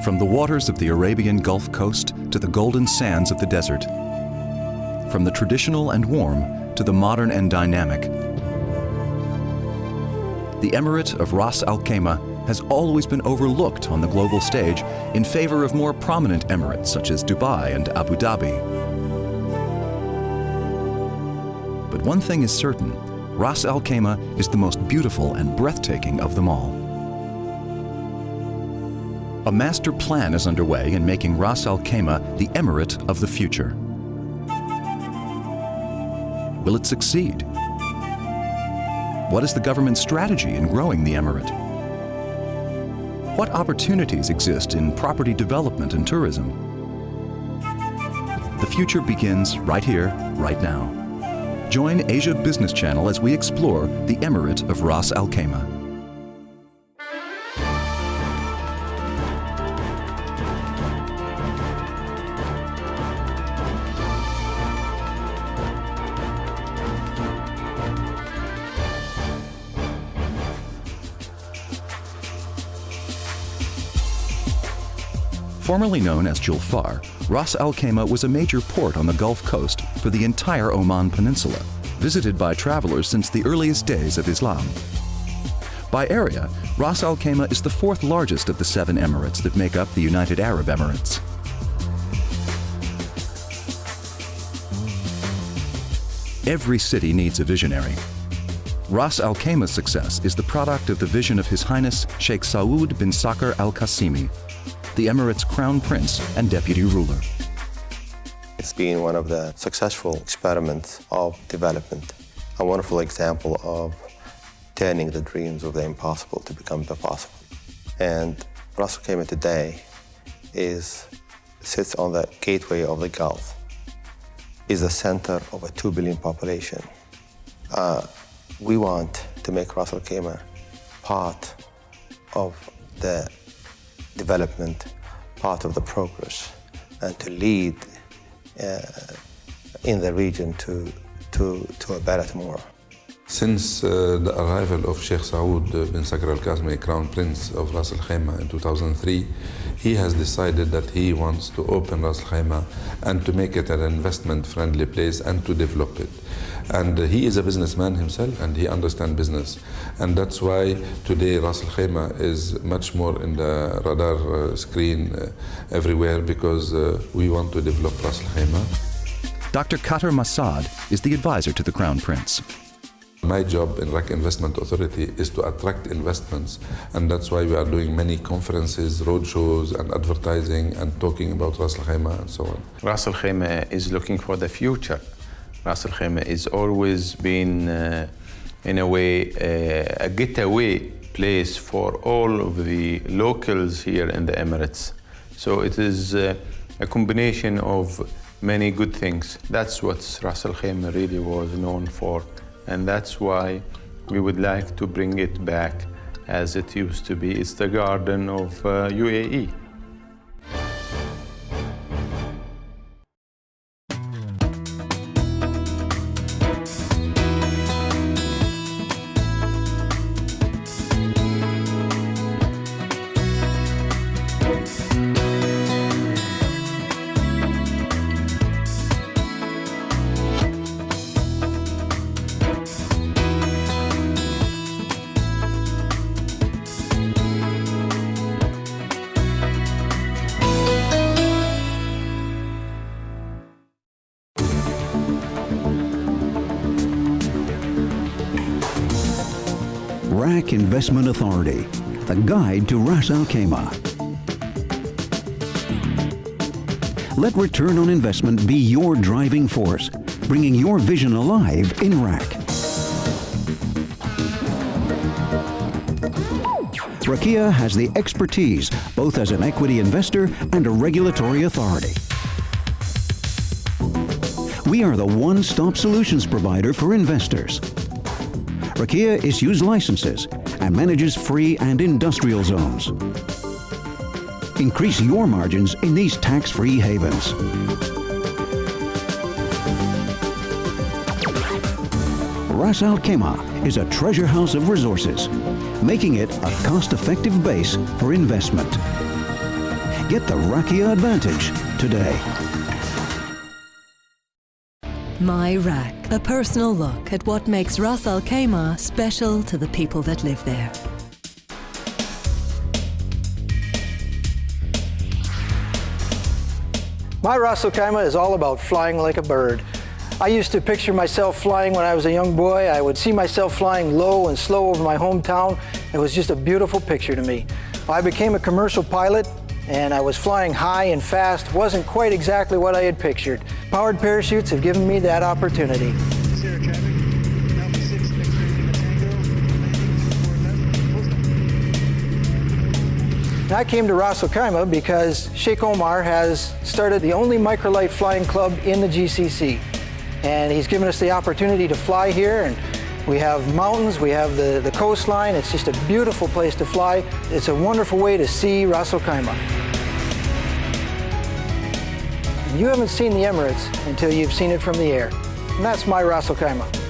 From the waters of the Arabian Gulf Coast to the golden sands of the desert. From the traditional and warm to the modern and dynamic. The Emirate of Ras Al-Khaimah has always been overlooked on the global stage in favor of more prominent emirates such as Dubai and Abu Dhabi. But one thing is certain, Ras Al-Khaimah is the most beautiful and breathtaking of them all. A master plan is underway in making Ras Al-Khaimah the emirate of the future. Will it succeed? What is the government's strategy in growing the emirate? What opportunities exist in property development and tourism? The future begins right here, right now. Join Asia Business Channel as we explore the emirate of Ras Al-Khaimah. Formerly known as Julfar, Ras Al-Khaimah was a major port on the Gulf Coast for the entire Oman Peninsula, visited by travelers since the earliest days of Islam. By area, Ras Al-Khaimah is the fourth largest of the 7 emirates that make up the United Arab Emirates. Every city needs a visionary. Ras Al-Khaimah's success is the product of the vision of His Highness Sheikh Saud bin Sakr Al-Qasimi, the Emirates' crown prince and deputy ruler. It's been one of the successful experiments of development, a wonderful example of turning the dreams of the impossible to become the possible. And Ras Al-Khaimah today sits on the gateway of the Gulf, is the center of a 2 billion population. We want to make Ras Al-Khaimah part of the development, part of the progress, and to lead in the region to a better tomorrow. Since the arrival of Sheikh Saud bin Sakr Al-Qasimi, Crown Prince of Ras Al-Khaimah in 2003, he has decided that he wants to open Ras Al-Khaimah and to make it an investment-friendly place and to develop it. And he is a businessman himself and he understands business. And that's why today Ras Al-Khaimah is much more in the radar screen everywhere, because we want to develop Ras Al-Khaimah. Dr. Qatar Masad is the advisor to the Crown Prince. My job in Iraq Investment Authority is to attract investments, and that's why we are doing many conferences, roadshows, and advertising, and talking about Ras Al-Khaimah and so on. Ras Al-Khaimah is looking for the future. Ras Al-Khaimah has always been, in a way, a getaway place for all of the locals here in the Emirates. So it is a combination of many good things. That's what Ras Al-Khaimah really was known for. And that's why we would like to bring it back as it used to be. It's the garden of UAE. RAK Investment Authority, the guide to Ras Al-Khaimah. Let return on investment be your driving force, bringing your vision alive in RAK. Rakia has the expertise both as an equity investor and a regulatory authority. We are the one-stop solutions provider for investors. Rakia issues licenses and manages free and industrial zones. Increase your margins in these tax-free havens. Ras Al-Khaimah is a treasure house of resources, making it a cost-effective base for investment. Get the Rakia advantage today. My Rak, a personal look at what makes Ras Al-Khaimah special to the people that live there. My Ras Al-Khaimah is all about flying like a bird. I used to picture myself flying when I was a young boy. I would see myself flying low and slow over my hometown. It was just a beautiful picture to me. I became a commercial pilot, and I was flying high and fast. Wasn't quite exactly what I had pictured. Powered parachutes have given me that opportunity. I came to Ras Al-Khaimah because Sheikh Omar has started the only microlight flying club in the GCC. And he's given us the opportunity to fly here, and we have mountains, we have the coastline. It's just a beautiful place to fly. It's a wonderful way to see Ras Al-Khaimah. You haven't seen the Emirates until you've seen it from the air. And that's my Ras Al-Khaimah.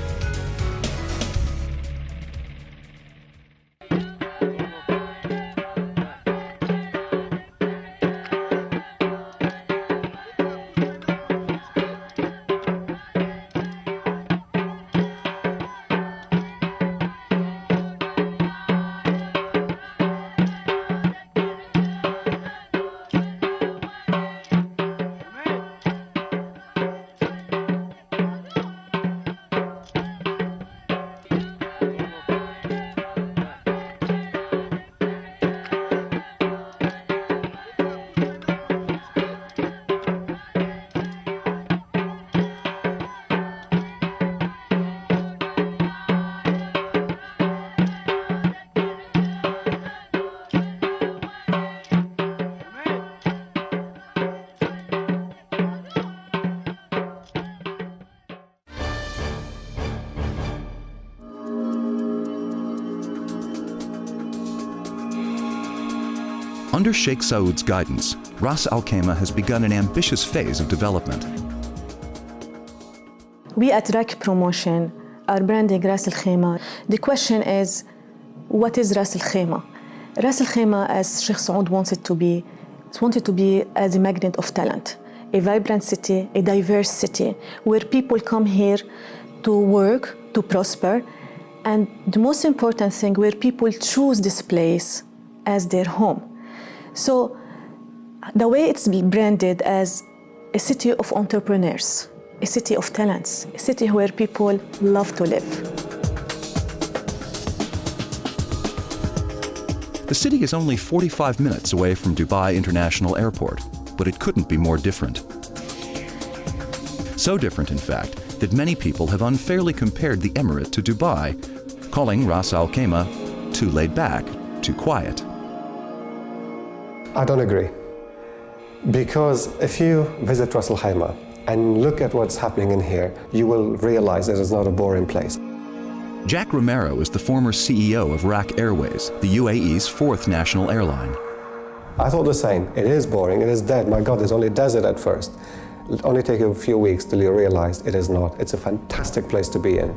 Under Sheikh Saud's guidance, Ras Al-Khaimah has begun an ambitious phase of development. We at RAK Promotion are branding Ras Al-Khaimah. The question is, what is Ras Al-Khaimah? Ras Al-Khaimah, as Sheikh Saud wants it to be, it's wanted to be as a magnet of talent, a vibrant city, a diverse city, where people come here to work, to prosper, and the most important thing, where people choose this place as their home. So the way it's branded as a city of entrepreneurs, a city of talents, a city where people love to live. The city is only 45 minutes away from Dubai International Airport, but it couldn't be more different. So different, in fact, that many people have unfairly compared the emirate to Dubai, calling Ras Al-Khaimah too laid back, too quiet. I don't agree. Because if you visit Ras Al-Khaimah and look at what's happening in here, you will realize it is not a boring place. Jack Romero is the former CEO of RAK Airways, the UAE's fourth national airline. I thought the same. It is boring, it is dead. My God, there's only desert at first. It'll only take you a few weeks till you realize it is not. It's a fantastic place to be in.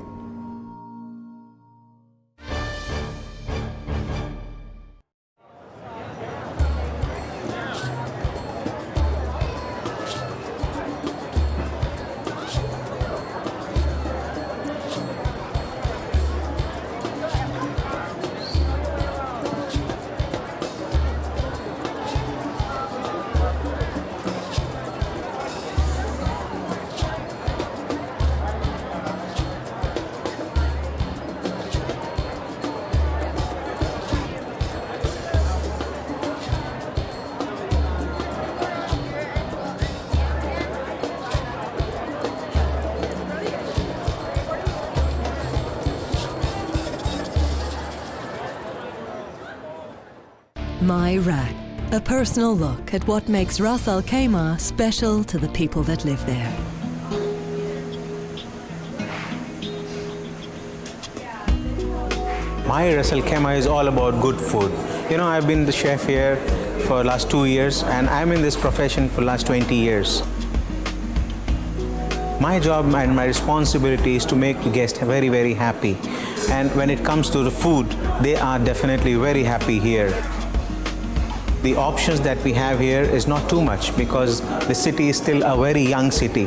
My Rak, a personal look at what makes Ras Al-Khaimah special to the people that live there. My Ras Al-Khaimah is all about good food. You know, I've been the chef here for the last 2 years, and I'm in this profession for the last 20 years. My job and my responsibility is to make the guest very, very happy. And when it comes to the food, they are definitely very happy here. The options that we have here is not too much because the city is still a very young city.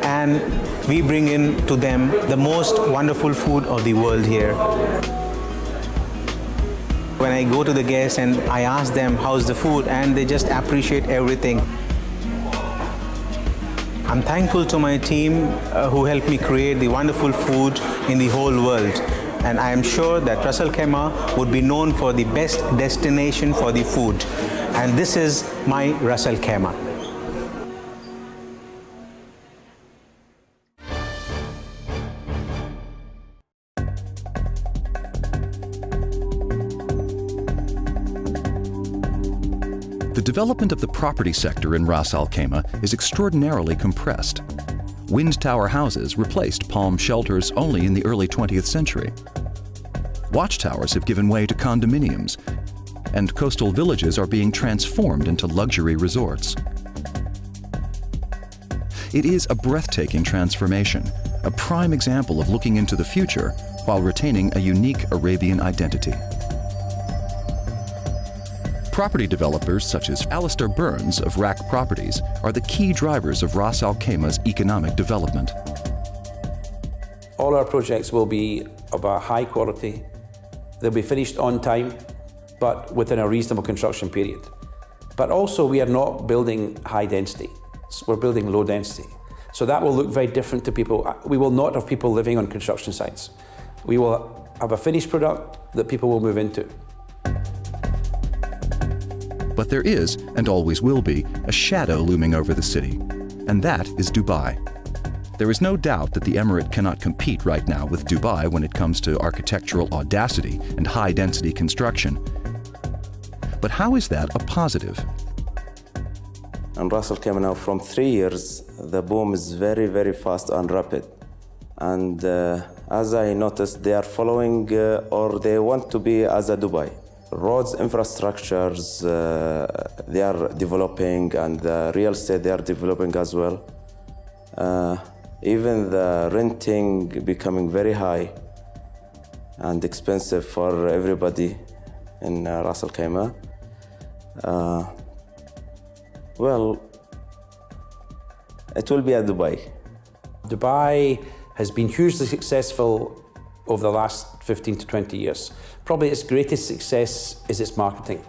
And we bring in to them the most wonderful food of the world here. When I go to the guests and I ask them how's the food, and they just appreciate everything. I'm thankful to my team who helped me create the wonderful food in the whole world. And I am sure that Ras Al-Khaimah would be known for the best destination for the food. And this is my Ras Al-Khaimah. The development of the property sector in Ras Al-Khaimah is extraordinarily compressed. Wind tower houses replaced palm shelters only in the early 20th century. Watchtowers have given way to condominiums, and coastal villages are being transformed into luxury resorts. It is a breathtaking transformation, a prime example of looking into the future while retaining a unique Arabian identity. Property developers such as Alistair Burns of Rack Properties are the key drivers of Ras Al-Khaimah's economic development. All our projects will be of a high quality. They'll be finished on time, but within a reasonable construction period. But also we are not building high density, we're building low density. So that will look very different to people. We will not have people living on construction sites. We will have a finished product that people will move into. But there is, and always will be, a shadow looming over the city, and that is Dubai. There is no doubt that the Emirate cannot compete right now with Dubai when it comes to architectural audacity and high-density construction. But how is that a positive? And Ras Al-Khaimah now, from 3 years, the boom is very, very fast and rapid. And as I noticed, they are following or they want to be as a Dubai. Roads, infrastructures, they are developing, and the real estate they are developing as well. Even the renting becoming very high and expensive for everybody in Ras Al-Khaimah. Well, it will be a Dubai. Dubai has been hugely successful over the last 15 to 20 years. Probably its greatest success is its marketing.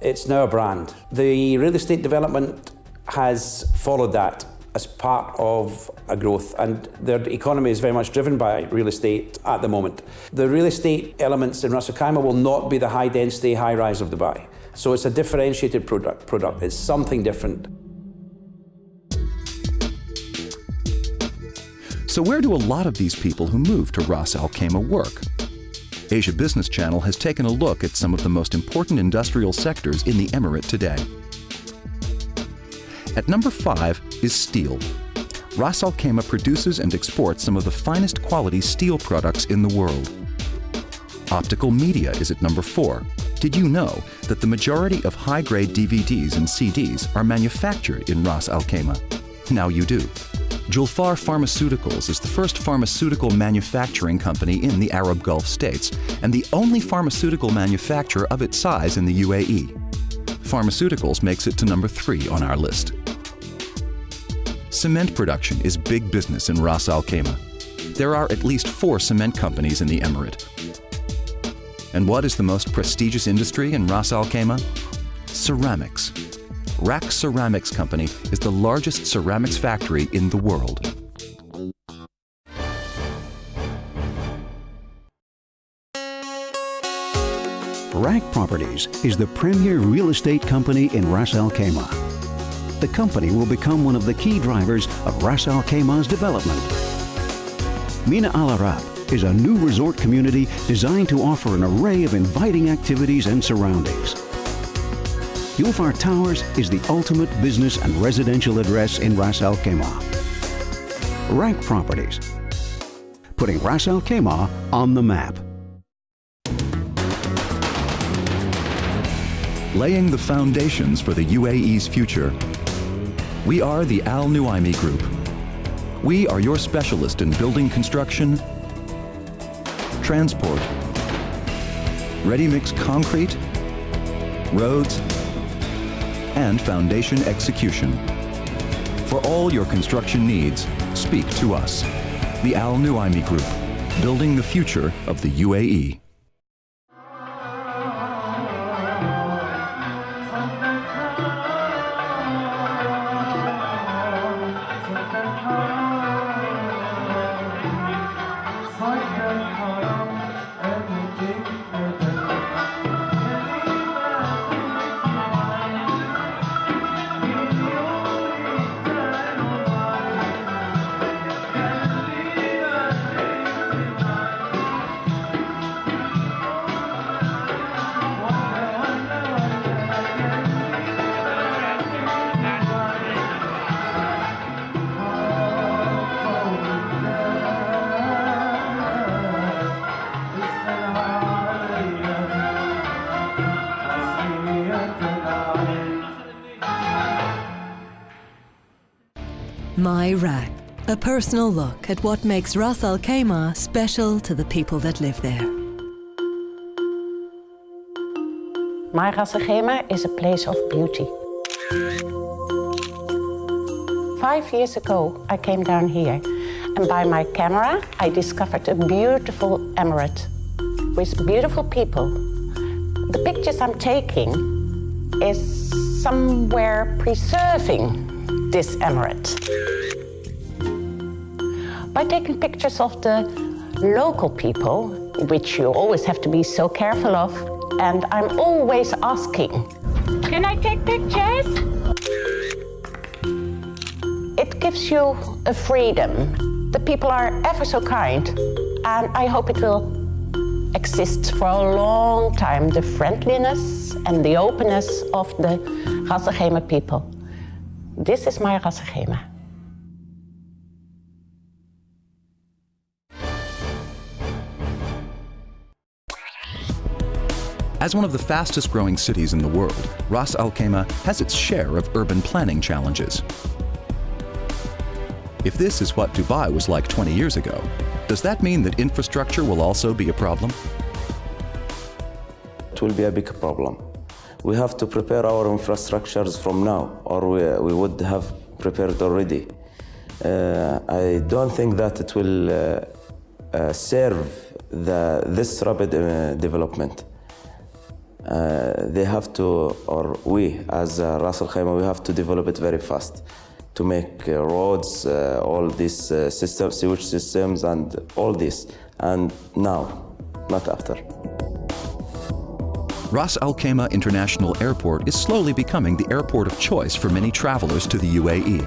It's now a brand. The real estate development has followed that as part of a growth, and their economy is very much driven by real estate at the moment. The real estate elements in Ras Al-Khaimah will not be the high density, high rise of Dubai. So it's a differentiated product. It's something different. So where do a lot of these people who move to Ras Al-Khaimah work? Asia Business Channel has taken a look at some of the most important industrial sectors in the Emirate today. At number 5 is steel. Ras Al-Khaimah produces and exports some of the finest quality steel products in the world. Optical media is at number 4. Did you know that the majority of high-grade DVDs and CDs are manufactured in Ras Al-Khaimah? Now you do. Julfar Pharmaceuticals is the first pharmaceutical manufacturing company in the Arab Gulf states and the only pharmaceutical manufacturer of its size in the UAE. Pharmaceuticals makes it to number 3 on our list. Cement production is big business in Ras Al-Khaimah. There are at least 4 cement companies in the Emirate. And what is the most prestigious industry in Ras Al-Khaimah? Ceramics. Rack Ceramics Company is the largest ceramics factory in the world. Rack Properties is the premier real estate company in Ras Al-Khaimah. The company will become one of the key drivers of Ras Al-Khaimah's development. Mina Al Arab is a new resort community designed to offer an array of inviting activities and surroundings. Julfar Towers is the ultimate business and residential address in Ras Al-Khaimah. Rack Properties, putting Ras Al-Khaimah on the map. Laying the foundations for the UAE's future. We are the Al Nuaimi Group. We are your specialist in building construction, transport, ready-mix concrete, roads, and foundation execution. For all your construction needs, speak to us. The Al Nuaimi Group, building the future of the UAE. My Rack, a personal look at what makes Ras Al-Khaimah special to the people that live there. My Ras Al-Khaimah is a place of beauty. 5 years ago, I came down here, and by my camera, I discovered a beautiful emirate with beautiful people. The pictures I'm taking is somewhere preserving this emirate. By taking pictures of the local people, which you always have to be so careful of, and I'm always asking, can I take pictures? It gives you a freedom. The people are ever so kind, and I hope it will exist for a long time, the friendliness and the openness of the Ras Al-Khaimah people. This is my Ras Al-Khaimah. As one of the fastest growing cities in the world, Ras Al-Khaimah has its share of urban planning challenges. If this is what Dubai was like 20 years ago, does that mean that infrastructure will also be a problem? It will be a big problem. We have to prepare our infrastructures from now, or we would have prepared already. I don't think that it will serve this rapid development. They have to, or we as Ras Al-Khaimah, we have to develop it very fast to make roads, all these systems, sewage systems, and all this. And now, not after. Ras Al-Khaimah International Airport is slowly becoming the airport of choice for many travelers to the UAE.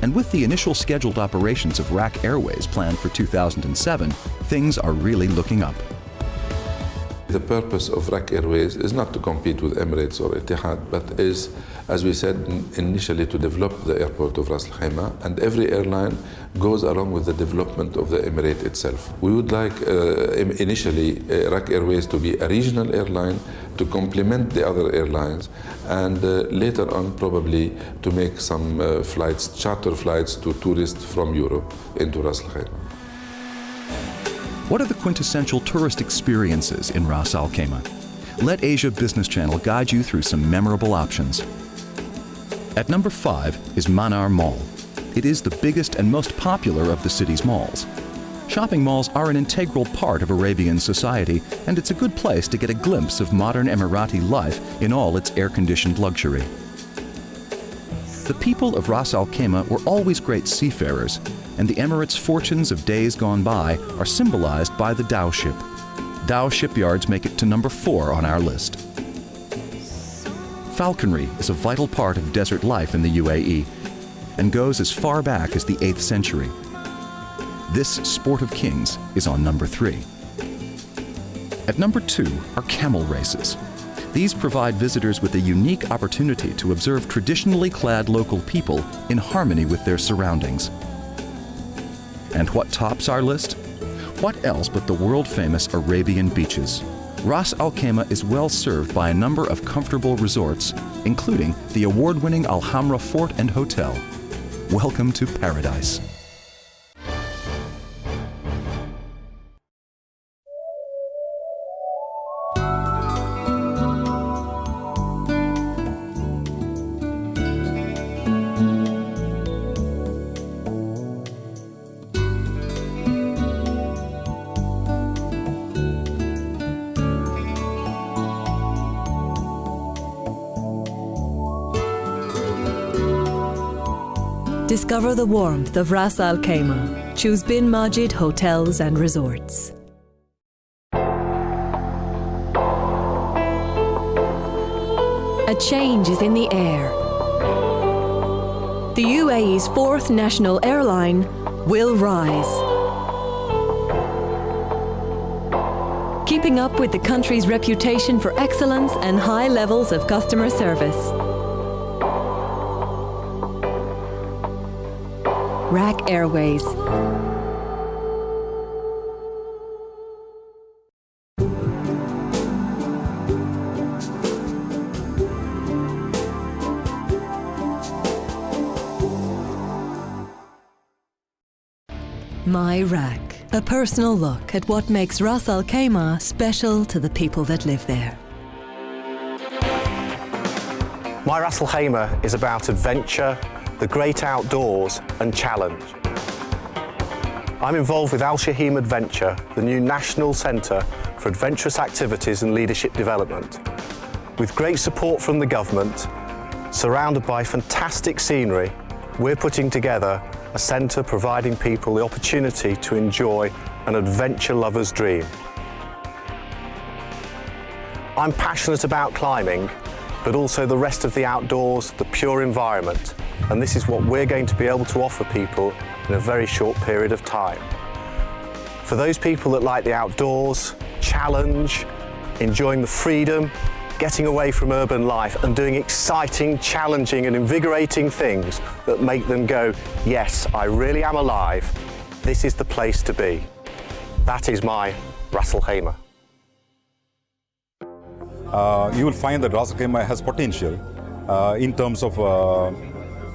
And with the initial scheduled operations of RAK Airways planned for 2007, things are really looking up. The purpose of RAK Airways is not to compete with Emirates or Etihad, but is, as we said initially, to develop the airport of Ras Al-Khaimah, and every airline goes along with the development of the Emirate itself. We would like initially RAK Airways to be a regional airline to complement the other airlines, and later on probably to make some flights, charter flights to tourists from Europe into Ras Al-Khaimah. What are the quintessential tourist experiences in Ras Al-Khaimah? Let Asia Business Channel guide you through some memorable options. At number 5 is Manar Mall. It is the biggest and most popular of the city's malls. Shopping malls are an integral part of Arabian society, and it's a good place to get a glimpse of modern Emirati life in all its air-conditioned luxury. The people of Ras Al-Khaimah were always great seafarers, and the Emirates' fortunes of days gone by are symbolized by the Dow ship. Dow shipyards make it to number 4 on our list. Falconry is a vital part of desert life in the UAE and goes as far back as the 8th century. This sport of kings is on number 3. At number 2 are camel races. These provide visitors with a unique opportunity to observe traditionally clad local people in harmony with their surroundings. And what tops our list? What else but the world-famous Arabian beaches? Ras Al-Khaimah is well served by a number of comfortable resorts, including the award-winning Al Hamra Fort and Hotel. Welcome to paradise. Discover the warmth of Ras Al-Khaimah. Choose Bin Majid Hotels and Resorts. A change is in the air. The UAE's fourth national airline will rise. Keeping up with the country's reputation for excellence and high levels of customer service. RAK Airways. My RAK, a personal look at what makes Ras Al-Khaimah special to the people that live there. My Ras Al-Khaimah is about adventure, the great outdoors and challenge. I'm involved with Al Shahim Adventure, the new national centre for adventurous activities and leadership development. With great support from the government, surrounded by fantastic scenery, we're putting together a centre providing people the opportunity to enjoy an adventure lover's dream. I'm passionate about climbing, but also the rest of the outdoors, the pure environment, and this is what we're going to be able to offer people in a very short period of time. For those people that like the outdoors, challenge, enjoying the freedom, getting away from urban life and doing exciting, challenging and invigorating things that make them go, yes, I really am alive, this is the place to be. That is my Ras Al-Khaimah. You will find that Ras Al-Khaimah has potential in terms of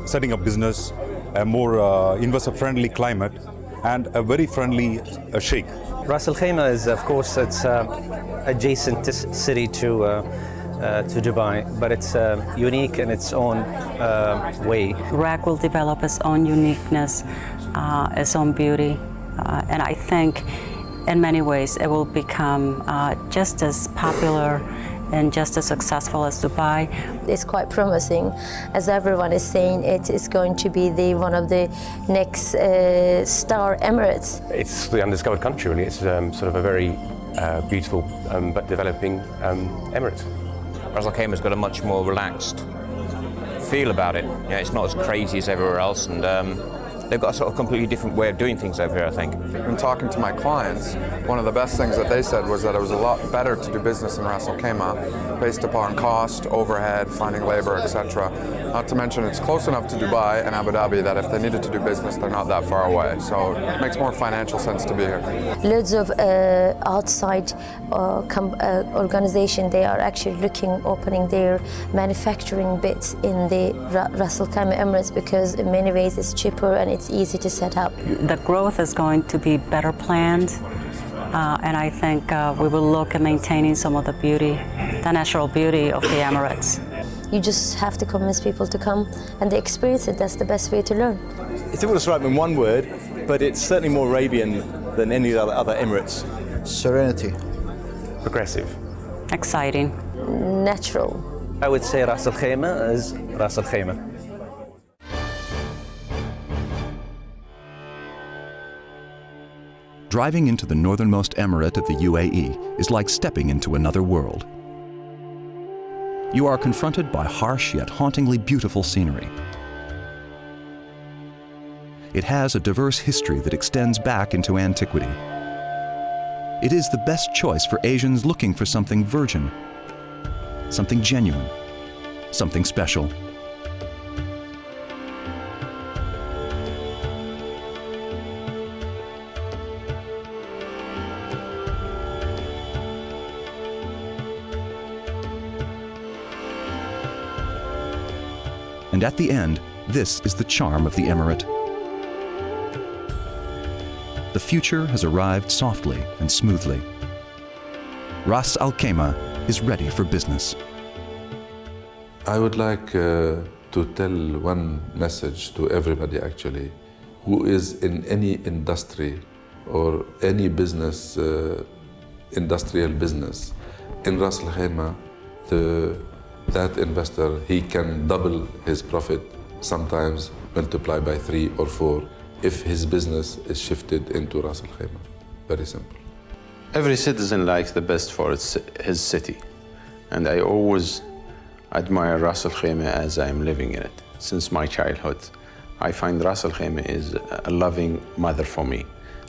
setting up business, a more investor-friendly climate and a very friendly sheikh. Ras Al-Khaimah is, of course, it's adjacent city to Dubai, but it's unique in its own way. RAK will develop its own uniqueness, its own beauty, and I think in many ways it will become just as popular and just as successful as Dubai. It's quite promising. As everyone is saying, it is going to be one of the next star Emirates. It's the undiscovered country, really. It's sort of a very beautiful but developing Emirate. Ras Al-Khaimah's got a much more relaxed feel about it. You know, it's not as crazy as everywhere else, and they've got a sort of completely different way of doing things over here, I think. When talking to my clients, one of the best things that they said was that it was a lot better to do business in Ras Al-Khaimah based upon cost, overhead, finding labor, etc. Not to mention it's close enough to Dubai and Abu Dhabi that if they needed to do business, they're not that far away. So it makes more financial sense to be here. Loads of outside organization, they are actually opening their manufacturing bits in the Ras Al-Khaimah Emirates because in many ways it's cheaper and it's easy to set up. The growth is going to be better planned, and I think we will look at maintaining some of the beauty, the natural beauty of the Emirates. You just have to convince people to come and they experience it. That's the best way to learn. It's difficult to describe in one word, but it's certainly more Arabian than any of the other Emirates. Serenity. Progressive. Exciting. Natural. I would say Ras Al-Khaimah is Ras Al-Khaimah. Driving into the northernmost emirate of the UAE is like stepping into another world. You are confronted by harsh yet hauntingly beautiful scenery. It has a diverse history that extends back into antiquity. It is the best choice for Asians looking for something virgin, something genuine, something special. And at the end, this is the charm of the emirate. The future has arrived softly and smoothly. Ras Al-Khaimah is ready for business. I would like to tell one message to everybody actually, who is in any industry or any business, industrial business. In Ras Al-Khaimah, that investor, he can double his profit sometimes multiply by 3 or 4 if his business is shifted into Ras Al-Khaimah. Very simple. Every citizen likes the best for his city. And I always admire Ras Al-Khaimah as I'm living in it. Since my childhood, I find Ras Al-Khaimah is a loving mother for me.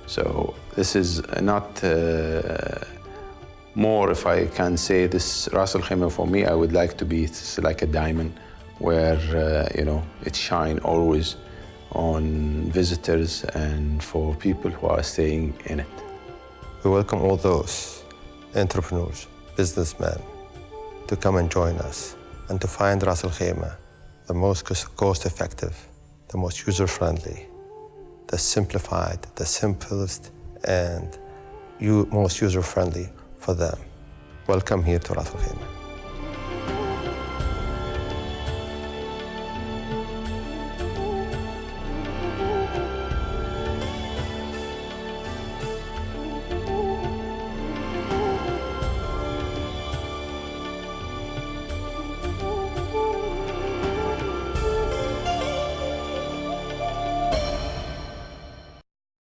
So this is not more, if I can say this, Ras Al-Khaimah for me, I would like to be, it's like a diamond where, it shines always on visitors and for people who are staying in it. We welcome all those entrepreneurs, businessmen, to come and join us and to find Ras Al-Khaimah the most cost-effective, the most user-friendly, the simplified, the simplest, and most user-friendly for them. Welcome here to Ras Al-Khaimah.